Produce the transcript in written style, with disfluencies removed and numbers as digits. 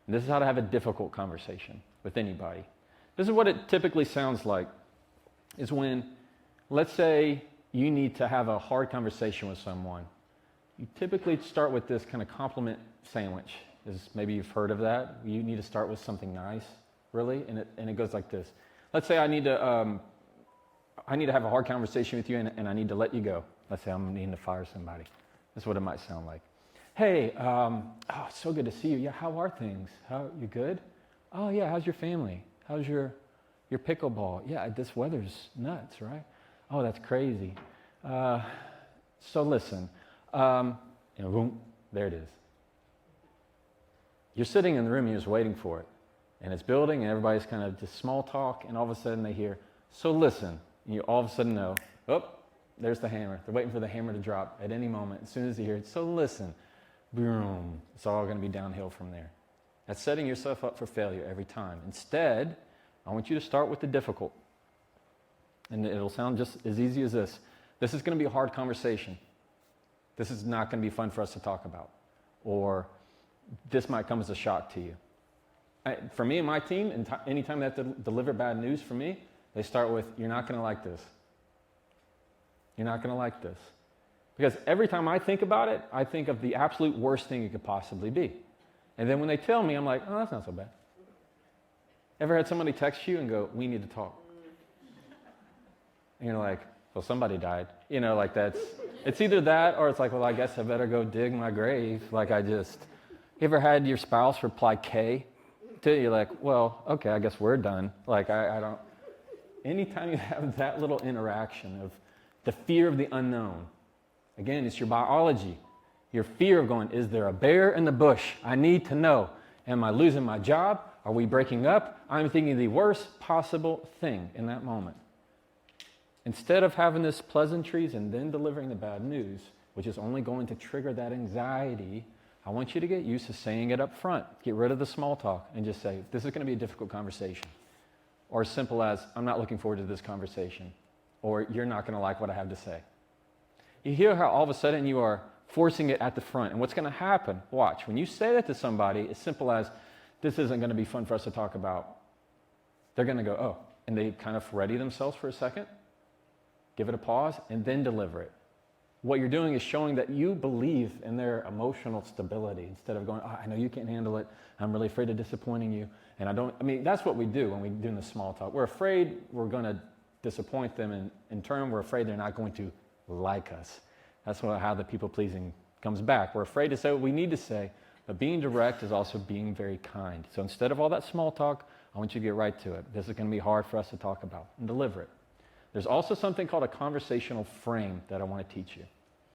And this is how to have a difficult conversation with anybody. This is what it typically sounds like, is when, let's say, you need to have a hard conversation with someone. You typically start with this kind of compliment sandwich. Maybe you've heard of that. You need to start with something nice, really, and it goes like this. Let's say I need to have a hard conversation with you, and I need to let you go. Let's say I'm needing to fire somebody. That's what it might sound like. Hey, so good to see you. Yeah, how are things? You good? Oh yeah, how's your family? How's your pickleball? Yeah, this weather's nuts, right? Oh, that's crazy. So listen, boom, there it is. You're sitting in the room, you're just waiting for it. And it's building, and everybody's kind of just small talk, and all of a sudden they hear, so listen. And you all of a sudden know, oh, there's the hammer. They're waiting for the hammer to drop at any moment. As soon as you hear it, so listen, boom, it's all going to be downhill from there. That's setting yourself up for failure every time. Instead, I want you to start with the difficult. And it'll sound just as easy as this. This is going to be a hard conversation. This is not going to be fun for us to talk about. Or this might come as a shock to you. For me and my team, anytime they have to deliver bad news for me, they start with, you're not going to like this. You're not going to like this. Because every time I think about it, I think of the absolute worst thing it could possibly be. And then when they tell me, I'm like, oh, that's not so bad. Ever had somebody text you and go, we need to talk? And you're like, well, somebody died. Like it's either that or it's like, well, I guess I better go dig my grave. You ever had your spouse reply K to you? You're like, well, okay, I guess we're done. I don't. Anytime you have that little interaction of the fear of the unknown, again, it's your biology. Your fear of going, is there a bear in the bush? I need to know. Am I losing my job? Are we breaking up? I'm thinking the worst possible thing in that moment. Instead of having this pleasantries and then delivering the bad news, which is only going to trigger that anxiety, I want you to get used to saying it up front. Get rid of the small talk and just say, this is going to be a difficult conversation. Or as simple as, I'm not looking forward to this conversation. Or you're not going to like what I have to say. You hear how all of a sudden you are forcing it at the front. And what's going to happen, watch, when you say that to somebody, as simple as, this isn't going to be fun for us to talk about, they're going to go, oh, and they kind of ready themselves for a second, give it a pause, and then deliver it. What you're doing is showing that you believe in their emotional stability instead of going, oh, I know you can't handle it. I'm really afraid of disappointing you. And that's what we do when we do the small talk. We're afraid we're going to disappoint them, and in turn, we're afraid they're not going to like us. That's how the people-pleasing comes back. We're afraid to say what we need to say, but being direct is also being very kind. So instead of all that small talk, I want you to get right to it. This is going to be hard for us to talk about, and deliver it. There's also something called a conversational frame that I want to teach you.